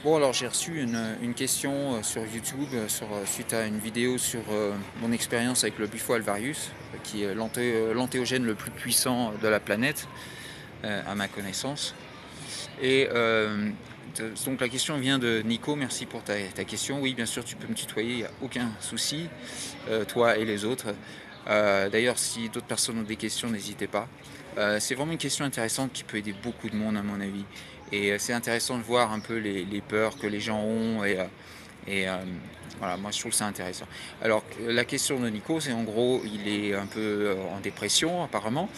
Bon, alors j'ai reçu une question sur YouTube suite à une vidéo sur mon expérience avec le Bufo alvarius, qui est l'entéogène le plus puissant de la planète, à ma connaissance. Et donc la question vient de Nico, merci pour ta question. Oui, bien sûr, tu peux me tutoyer, il n'y a aucun souci, toi et les autres. D'ailleurs, si d'autres personnes ont des questions, n'hésitez pas. C'est vraiment une question intéressante qui peut aider beaucoup de monde à mon avis. Et c'est intéressant de voir un peu les peurs que les gens ont et voilà, moi je trouve ça intéressant. Alors la question de Nico, c'est en gros, il est un peu en dépression apparemment.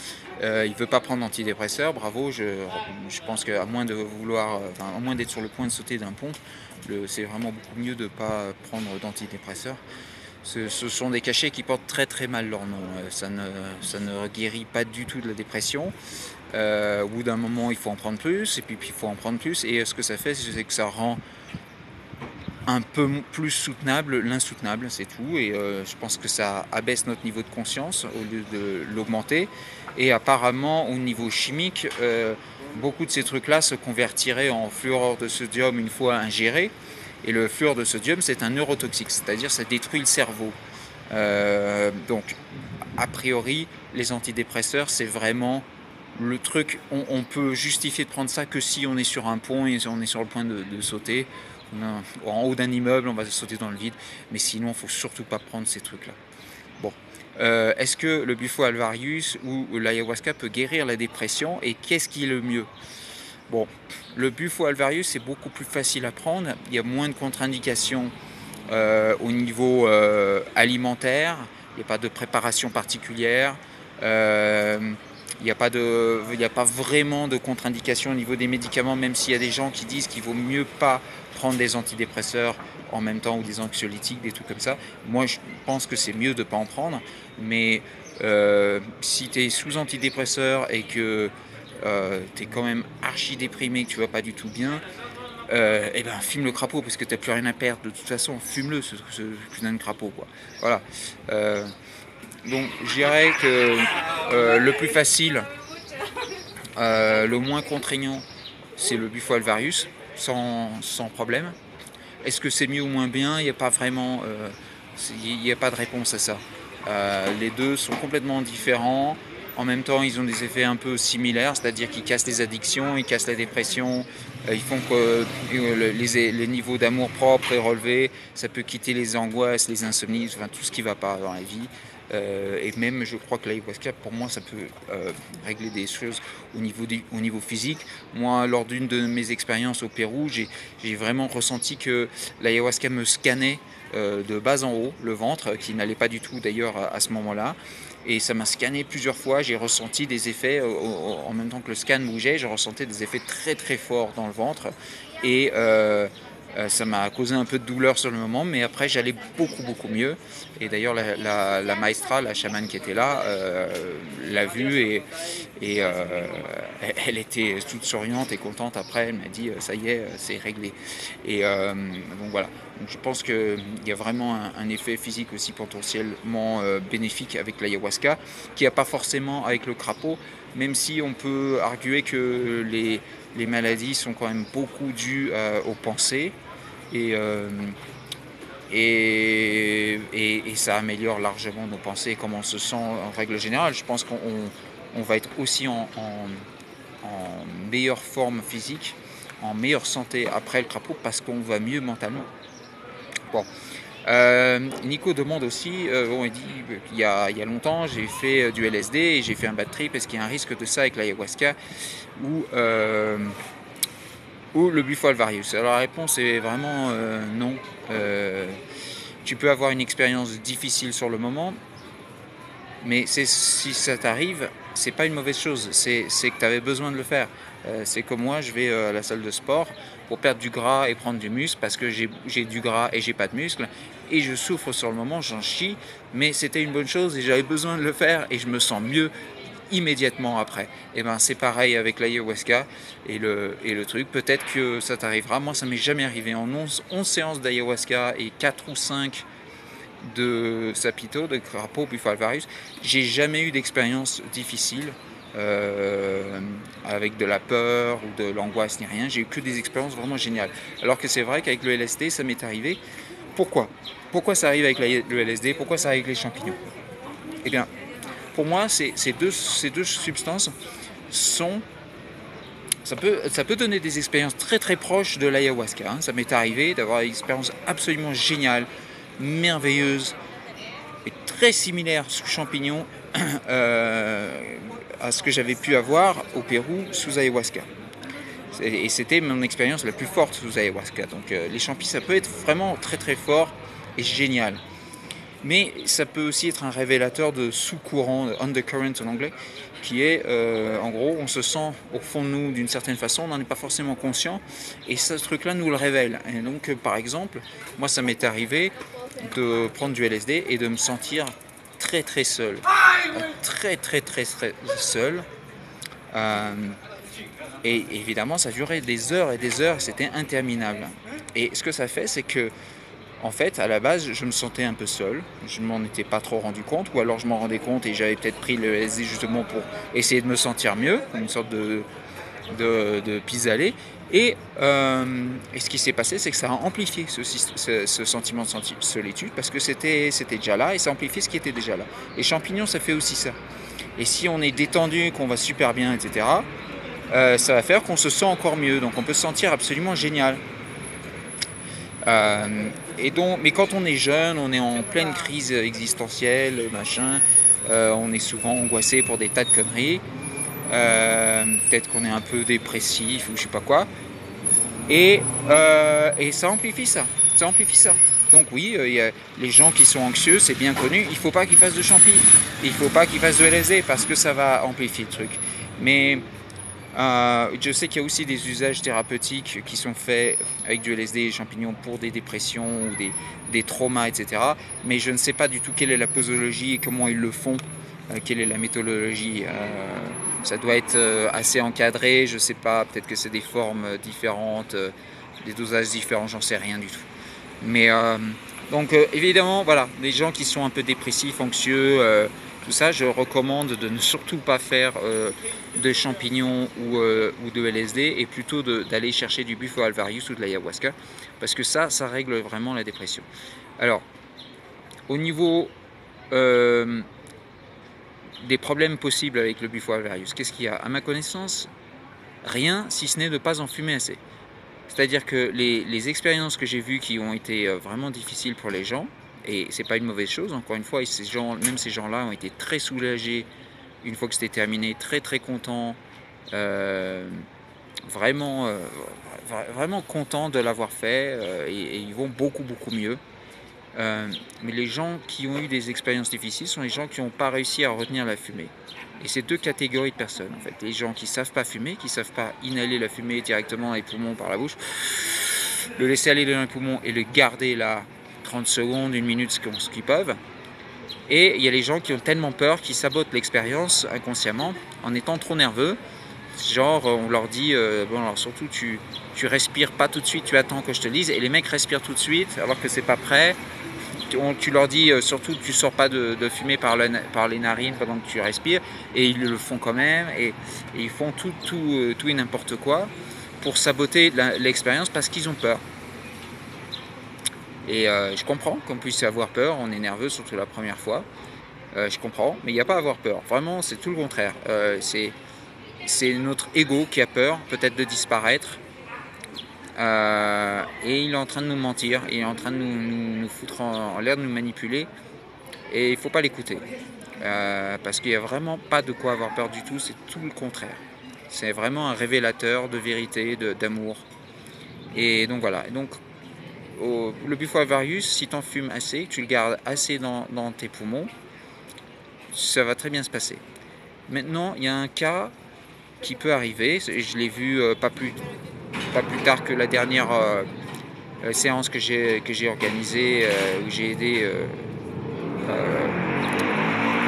Il ne veut pas prendre d'antidépresseurs, bravo. Je pense qu'à moins de vouloir, à moins d'être sur le point de sauter d'un pont, c'est vraiment beaucoup mieux de ne pas prendre d'antidépresseurs. Ce sont des cachets qui portent très très mal leur nom. Ça ne guérit pas du tout de la dépression. Au bout d'un moment, il faut en prendre plus, et puis il faut en prendre plus. Et ce que ça fait, c'est que ça rend un peu plus soutenable l'insoutenable, c'est tout. Et je pense que ça abaisse notre niveau de conscience au lieu de l'augmenter. Et apparemment, au niveau chimique, beaucoup de ces trucs-là se convertiraient en fluorure de sodium une fois ingéré. Et le fluorure de sodium, c'est un neurotoxique, c'est-à-dire ça détruit le cerveau. Donc, a priori, les antidépresseurs, c'est vraiment le truc, on peut justifier de prendre ça que si on est sur un pont et on est sur le point de sauter. En haut d'un immeuble, on va sauter dans le vide. Mais sinon, il ne faut surtout pas prendre ces trucs-là. Bon. Est-ce que le Bufo alvarius ou l'ayahuasca peut guérir la dépression et qu'est-ce qui est le mieux? Bon, le Bufo alvarius, c'est beaucoup plus facile à prendre. Il y a moins de contre-indications au niveau alimentaire. Il n'y a pas de préparation particulière. Il n'y a pas vraiment de contre-indication au niveau des médicaments, même s'il y a des gens qui disent qu'il vaut mieux pas prendre des antidépresseurs en même temps ou des anxiolytiques, des trucs comme ça. Moi, je pense que c'est mieux de ne pas en prendre. Mais si tu es sous antidépresseur et que tu es quand même archi déprimé, que tu vas pas du tout bien, et ben fume le crapaud parce que t'as plus rien à perdre. De toute façon, fume-le, ce putain de crapaud, quoi. Voilà. Donc, je dirais que le plus facile, le moins contraignant, c'est le Bufo alvarius, sans problème. Est-ce que c'est mieux ou moins bien? Il n'y a pas vraiment, il n'y a pas de réponse à ça. Les deux sont complètement différents. En même temps, ils ont des effets un peu similaires, c'est-à-dire qu'ils cassent les addictions, ils cassent la dépression, ils font que les niveaux d'amour propre est relevé, ça peut quitter les angoisses, les insomnies, enfin tout ce qui ne va pas dans la vie. Et même, je crois que l'ayahuasca, pour moi, ça peut régler des choses au niveau physique. Moi, lors d'une de mes expériences au Pérou, j'ai vraiment ressenti que l'ayahuasca me scannait de bas en haut, le ventre, qui n'allait pas du tout d'ailleurs à ce moment-là. Et ça m'a scanné plusieurs fois, j'ai ressenti des effets, en même temps que le scan bougeait, je ressentais des effets très très forts dans le ventre. Et ça m'a causé un peu de douleur sur le moment, mais après j'allais beaucoup mieux. Et d'ailleurs la maestra, la chamane qui était là, l'a vu et elle était toute souriante et contente après. Elle m'a dit ça y est, c'est réglé. Et donc voilà. Donc je pense qu'il y a vraiment un effet physique aussi potentiellement bénéfique avec l'ayahuasca, qui n'a pas forcément avec le crapaud, même si on peut arguer que les maladies sont quand même beaucoup dues aux pensées et, et ça améliore largement nos pensées et comment on se sent en règle générale. Je pense qu'on va être aussi en meilleure forme physique, en meilleure santé après le crapaud parce qu'on va mieux mentalement. Bon. Nico demande aussi, il dit qu'il y a longtemps j'ai fait du LSD et j'ai fait un bad trip, est-ce qu'il y a un risque de ça avec l'ayahuasca ou le Bufo alvarius? Alors la réponse est vraiment non. Tu peux avoir une expérience difficile sur le moment, mais si ça t'arrive, c'est pas une mauvaise chose, c'est que tu avais besoin de le faire. C'est comme moi, je vais à la salle de sport pour perdre du gras et prendre du muscle parce que j'ai du gras et j'ai pas de muscle et je souffre sur le moment, j'en chie, mais c'était une bonne chose et j'avais besoin de le faire et je me sens mieux immédiatement après. Et ben c'est pareil avec l'ayahuasca et le truc. Peut-être que ça t'arrivera. Moi, ça m'est jamais arrivé. En 11 séances d'ayahuasca et 4 ou 5 de sapito, de crapaud, Bufo alvarius, j'ai jamais eu d'expérience difficile. avec de la peur ou de l'angoisse ni rien. J'ai eu que des expériences vraiment géniales. Alors que c'est vrai qu'avec le LSD, ça m'est arrivé. Pourquoi? Pourquoi ça arrive avec le LSD? Pourquoi ça arrive avec les champignons? Eh bien, pour moi, ces deux substances sont... Ça peut donner des expériences très très proches de l'ayahuasca. Hein. Ça m'est arrivé d'avoir une expérience absolument géniale, merveilleuse, et très similaire sous champignons à ce que j'avais pu avoir au Pérou sous ayahuasca. Et c'était mon expérience la plus forte sous ayahuasca. Donc les champis, ça peut être vraiment très très fort et génial. Mais ça peut aussi être un révélateur de sous-courant, de undercurrent en anglais, qui est, en gros, on se sent au fond de nous d'une certaine façon, on n'en est pas forcément conscient, et ce truc-là nous le révèle. Et donc, par exemple, moi, ça m'est arrivé de prendre du LSD et de me sentir très très seul, très très très, très seul. Et évidemment, ça durait des heures et des heures, c'était interminable. Et ce que ça fait, c'est que en fait, à la base, je me sentais un peu seul, je ne m'en étais pas trop rendu compte, ou alors je m'en rendais compte et j'avais peut-être pris le LSD justement pour essayer de me sentir mieux, une sorte de pis-aller. Et ce qui s'est passé, c'est que ça a amplifié ce sentiment de solitude, parce que c'était déjà là, et ça a amplifié ce qui était déjà là. Et champignons, ça fait aussi ça. Et si on est détendu, qu'on va super bien, etc., ça va faire qu'on se sent encore mieux, donc on peut se sentir absolument génial. Mais quand on est jeune, on est en pleine crise existentielle, machin, on est souvent angoissé pour des tas de conneries, peut-être qu'on est un peu dépressif ou je sais pas quoi, et ça amplifie ça, Donc oui, y a les gens qui sont anxieux, c'est bien connu, il faut pas qu'ils fassent de champi, il faut pas qu'ils fassent de LSD parce que ça va amplifier le truc. Mais je sais qu'il y a aussi des usages thérapeutiques qui sont faits avec du LSD et des champignons pour des dépressions ou des traumas, etc. Mais je ne sais pas du tout quelle est la posologie et comment ils le font, quelle est la méthodologie. Ça doit être assez encadré, je ne sais pas, peut-être que c'est des formes différentes, des dosages différents, j'en sais rien du tout. Mais donc évidemment, voilà, les gens qui sont un peu dépressifs, anxieux, tout ça, je recommande de ne surtout pas faire de champignons ou de LSD et plutôt d'aller chercher du Bufo alvarius ou de l'ayahuasca parce que ça règle vraiment la dépression. Alors, au niveau des problèmes possibles avec le Bufo alvarius, qu'est-ce qu'il y a? À ma connaissance, rien si ce n'est de ne pas en fumer assez. C'est-à-dire que les expériences que j'ai vues qui ont été vraiment difficiles pour les gens, et c'est pas une mauvaise chose, encore une fois, même ces gens-là ont été très soulagés une fois que c'était terminé, très très contents, vraiment contents de l'avoir fait, et ils vont beaucoup mieux. Mais les gens qui ont eu des expériences difficiles sont les gens qui n'ont pas réussi à retenir la fumée. Et c'est deux catégories de personnes en fait. Les gens qui ne savent pas fumer, qui ne savent pas inhaler la fumée directement dans les poumons par la bouche, le laisser aller dans les poumons et le garder là 30 secondes, 1 minute, ce qu'ils peuvent. Et il y a les gens qui ont tellement peur qu'ils sabotent l'expérience inconsciemment en étant trop nerveux. Genre on leur dit, bon alors surtout tu respires pas tout de suite, tu attends que je te dise. Et les mecs respirent tout de suite alors que c'est pas prêt. Tu leur dis surtout que tu sors pas de fumée par les narines pendant que tu respires. Et ils le font quand même. Et ils font tout et n'importe quoi pour saboter l'expérience parce qu'ils ont peur. Et je comprends qu'on puisse avoir peur, on est nerveux, surtout la première fois. Je comprends, mais il n'y a pas à avoir peur. Vraiment, c'est tout le contraire. C'est notre ego qui a peur, peut-être de disparaître. Et il est en train de nous mentir, il est en train de nous foutre en l'air, de nous manipuler. Et il ne faut pas l'écouter. Parce qu'il n'y a vraiment pas de quoi avoir peur du tout, c'est tout le contraire. C'est vraiment un révélateur de vérité, d'amour. Et donc voilà. Donc, le Bufo alvarius, si tu en fumes assez, tu le gardes assez dans tes poumons, ça va très bien se passer. Maintenant, il y a un cas qui peut arriver, je l'ai vu pas plus tard que la dernière séance que j'ai organisée, où j'ai aidé,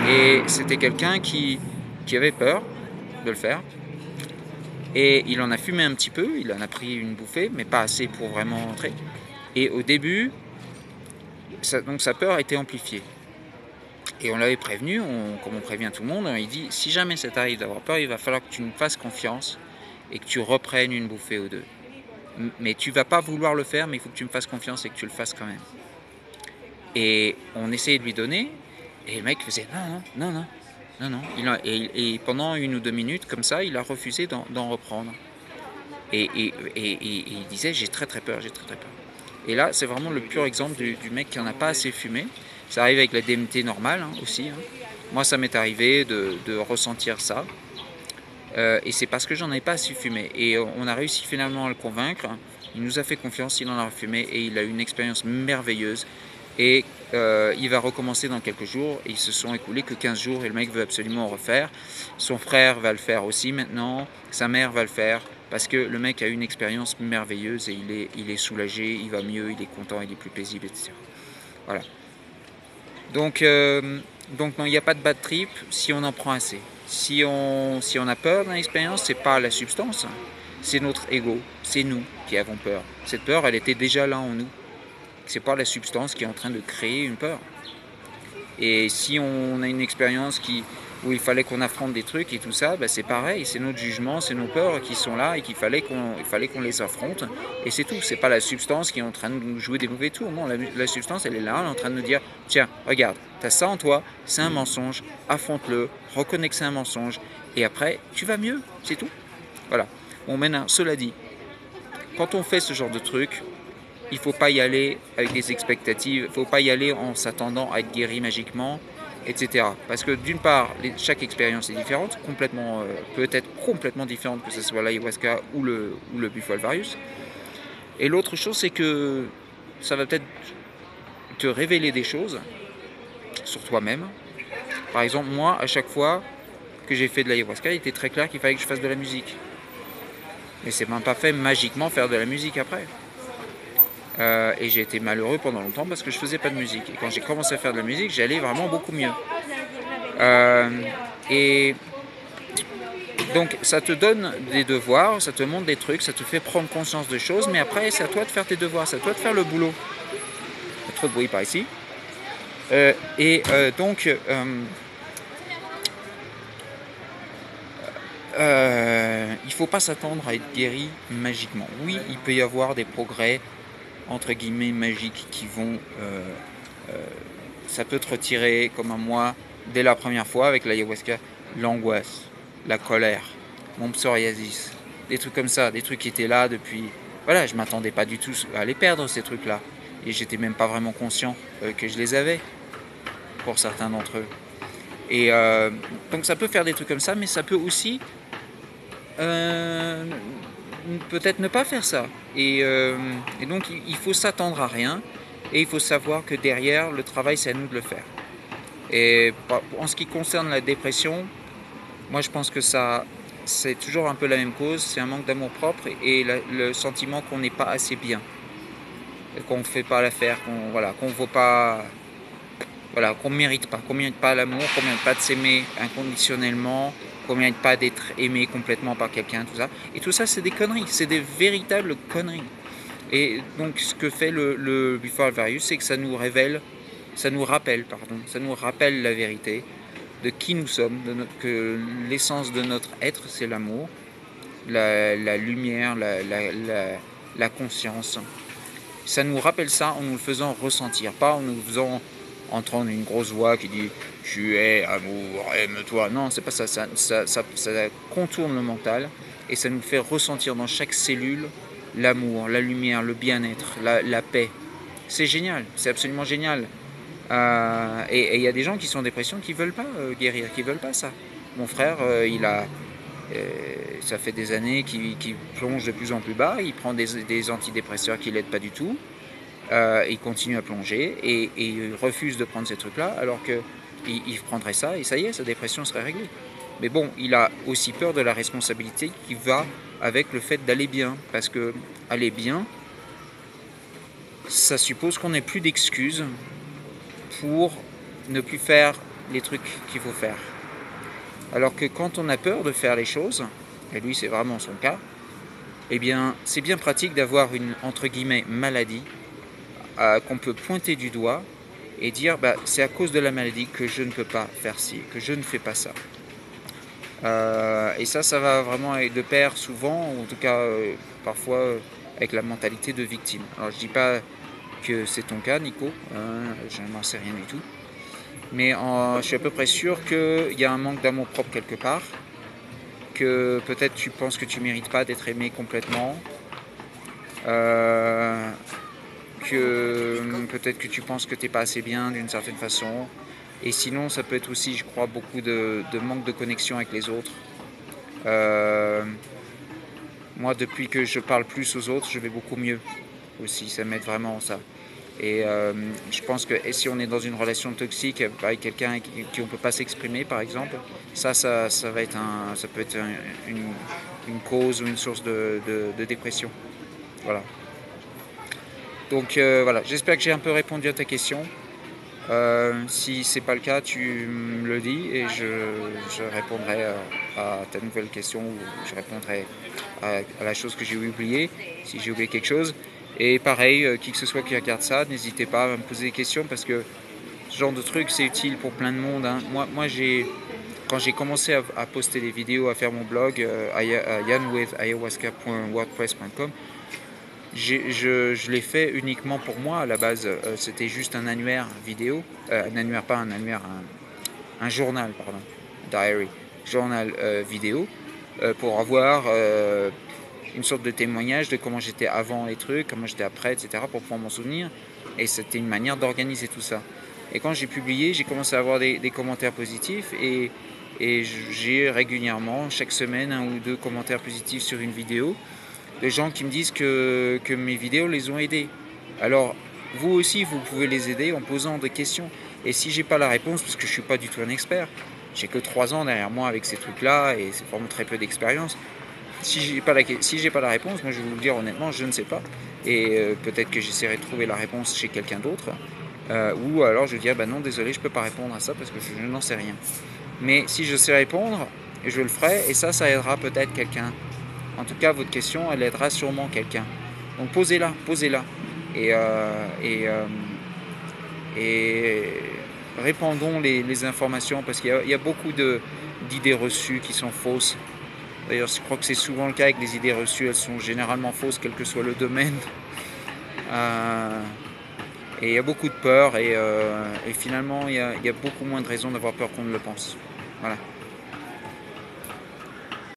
et c'était quelqu'un qui avait peur de le faire, et il en a fumé un petit peu, il en a pris une bouffée, mais pas assez pour vraiment entrer. Et au début, donc sa peur a été amplifiée. Et on l'avait prévenu, comme on prévient tout le monde, il dit, si jamais ça t'arrive d'avoir peur, il va falloir que tu nous fasses confiance et que tu reprennes une bouffée ou deux. Mais tu vas pas vouloir le faire, mais il faut que tu me fasses confiance et que tu le fasses quand même. Et on essayait de lui donner, et le mec faisait non, non, non, non, non. Et pendant 1 ou 2 minutes, comme ça, il a refusé d'en reprendre. Et il disait, j'ai très très peur, j'ai très très peur. Et là, c'est vraiment le pur exemple du mec qui n'en a pas assez fumé. Ça arrive avec la DMT normale aussi. Moi, ça m'est arrivé de ressentir ça. Et c'est parce que j'en ai pas assez fumé. Et on a réussi finalement à le convaincre. Il nous a fait confiance, il en a fumé et il a eu une expérience merveilleuse. Et il va recommencer dans quelques jours. Et ils se sont écoulés que 15 jours et le mec veut absolument en refaire. Son frère va le faire aussi maintenant. Sa mère va le faire. Parce que le mec a eu une expérience merveilleuse et il est soulagé, il va mieux, il est content, il est plus paisible, etc. Voilà. Donc non, il n'y a pas de bad trip si on en prend assez. Si on a peur d'une expérience, c'est pas la substance, c'est notre ego, c'est nous qui avons peur. Cette peur, elle était déjà là en nous. C'est pas la substance qui est en train de créer une peur. Et si on a une expérience où il fallait qu'on affronte des trucs et tout ça, c'est pareil, c'est notre jugement, c'est nos peurs qui sont là et qu'il fallait qu'on les affronte. Et c'est tout, c'est pas la substance qui est en train de nous jouer des mauvais tours. Non, la substance, elle est là, elle est en train de nous dire, tiens, regarde, t'as ça en toi, c'est un mensonge, affronte-le, reconnais que c'est un mensonge, et après, tu vas mieux, c'est tout. Voilà. Bon, maintenant, cela dit, quand on fait ce genre de truc, il ne faut pas y aller avec des expectatives, il ne faut pas y aller en s'attendant à être guéri magiquement, etc. Parce que d'une part, chaque expérience est différente, peut être complètement différente, que ce soit l'ayahuasca ou le Bufo alvarius. Et l'autre chose, c'est que ça va peut-être te révéler des choses sur toi-même. Par exemple, moi, à chaque fois que j'ai fait de l'ayahuasca, il était très clair qu'il fallait que je fasse de la musique. Mais c'est même pas fait magiquement faire de la musique après. Et j'ai été malheureux pendant longtemps parce que je faisais pas de musique. Et quand j'ai commencé à faire de la musique, j'allais vraiment beaucoup mieux. Et donc ça te donne des devoirs, ça te montre des trucs, ça te fait prendre conscience de choses, mais après c'est à toi de faire tes devoirs, c'est à toi de faire le boulot. Il y a trop de bruit par ici. Donc il ne faut pas s'attendre à être guéri magiquement. Oui, il peut y avoir des progrès entre guillemets magiques qui vont, ça peut te retirer comme à moi dès la première fois avec l'ayahuasca, l'angoisse, la colère, mon psoriasis, des trucs comme ça, des trucs qui étaient là depuis, voilà, je m'attendais pas du tout à les perdre ces trucs là et j'étais même pas vraiment conscient que je les avais pour certains d'entre eux. Et donc ça peut faire des trucs comme ça, mais ça peut aussi peut-être ne pas faire ça. Et donc il faut s'attendre à rien et il faut savoir que derrière le travail c'est à nous de le faire. Et en ce qui concerne la dépression, moi je pense que ça c'est toujours un peu la même cause, c'est un manque d'amour propre et le sentiment qu'on n'est pas assez bien, qu'on ne fait pas l'affaire, qu'on vaut pas, qu'on ne mérite pas l'amour, qu'on ne mérite pas de s'aimer inconditionnellement, qu'on ne mérite pas d'être aimé complètement par quelqu'un, tout ça. Et tout ça, c'est des conneries, c'est des véritables conneries. Et donc, ce que fait le Bufo alvarius, c'est que ça nous rappelle la vérité de qui nous sommes, que l'essence de notre être, c'est l'amour, la lumière, la conscience. Ça nous rappelle ça en nous le faisant ressentir, pas en nous faisant entendre une grosse voix qui dit « Tu es amour, aime-toi ». Non, c'est pas ça. Ça contourne le mental et ça nous fait ressentir dans chaque cellule l'amour, la lumière, le bien-être, la paix. C'est génial, c'est absolument génial. Et il y a des gens qui sont en dépression qui ne veulent pas guérir, qui ne veulent pas ça. Mon frère, ça fait des années qu'il plonge de plus en plus bas, il prend des antidépresseurs qui ne l'aident pas du tout. Il continue à plonger et il refuse de prendre ces trucs-là alors qu'il prendrait ça et ça y est, sa dépression serait réglée. Mais bon, il a aussi peur de la responsabilité qui va avec le fait d'aller bien. Parce que aller bien, ça suppose qu'on n'ait plus d'excuses pour ne plus faire les trucs qu'il faut faire. Alors que quand on a peur de faire les choses, et lui c'est vraiment son cas, eh bien c'est bien pratique d'avoir une, entre guillemets, maladie qu'on peut pointer du doigt et dire bah, c'est à cause de la maladie que je ne peux pas faire ci, que je ne fais pas ça. Et ça va vraiment aller de pair souvent, ou en tout cas parfois avec la mentalité de victime. Alors je dis pas que c'est ton cas, Nico, je n'en sais rien du tout. Mais je suis à peu près sûr qu'il y a un manque d'amour propre quelque part, que peut-être tu penses que tu mérites pas d'être aimé complètement, que peut-être que tu penses que tu n'es pas assez bien d'une certaine façon. Et sinon, ça peut être aussi, je crois, beaucoup de manque de connexion avec les autres. Moi, depuis que je parle plus aux autres, je vais beaucoup mieux aussi. Ça m'aide vraiment, ça. Et je pense que si on est dans une relation toxique avec quelqu'un avec qui on ne peut pas s'exprimer, par exemple, ça va être ça peut être une cause ou une source de dépression. Voilà. Donc voilà, j'espère que j'ai un peu répondu à ta question. Si c'est pas le cas, tu me le dis et je répondrai à ta nouvelle question, ou je répondrai à la chose que j'ai oubliée, si j'ai oublié quelque chose. Et pareil, qui que ce soit qui regarde ça, n'hésitez pas à me poser des questions, parce que ce genre de truc c'est utile pour plein de monde, hein. Moi quand j'ai commencé à poster des vidéos, à faire mon blog yanwithayahuasca.wordpress.com, je l'ai fait uniquement pour moi à la base. C'était juste un annuaire vidéo, un annuaire, pas un annuaire, un journal, pardon, diary, journal vidéo, pour avoir une sorte de témoignage de comment j'étais avant les trucs, comment j'étais après, etc., pour pouvoir m'en souvenir. Et c'était une manière d'organiser tout ça. Et quand j'ai publié, j'ai commencé à avoir des commentaires positifs, et j'ai régulièrement, chaque semaine, 1 ou 2 commentaires positifs sur une vidéo, de gens qui me disent que mes vidéos les ont aidés. Alors, vous aussi, vous pouvez les aider en posant des questions. Et si j'ai pas la réponse, parce que je suis pas du tout un expert, j'ai que 3 ans derrière moi avec ces trucs-là, et c'est vraiment très peu d'expérience. Si j'ai pas la réponse, moi je vais vous le dire honnêtement, je ne sais pas. Et peut-être que j'essaierai de trouver la réponse chez quelqu'un d'autre. Ou alors je vais dire, bah non, désolé, je peux pas répondre à ça parce que je n'en sais rien. Mais si je sais répondre, je le ferai, et ça aidera peut-être quelqu'un. En tout cas, votre question, elle aidera sûrement quelqu'un. Donc posez-la. Et, et répandons les informations, parce qu'il y a beaucoup d'idées reçues qui sont fausses. D'ailleurs, je crois que c'est souvent le cas avec les idées reçues, elles sont généralement fausses, quel que soit le domaine. Et il y a beaucoup de peur, et finalement, il y a beaucoup moins de raisons d'avoir peur qu'on ne le pense. Voilà.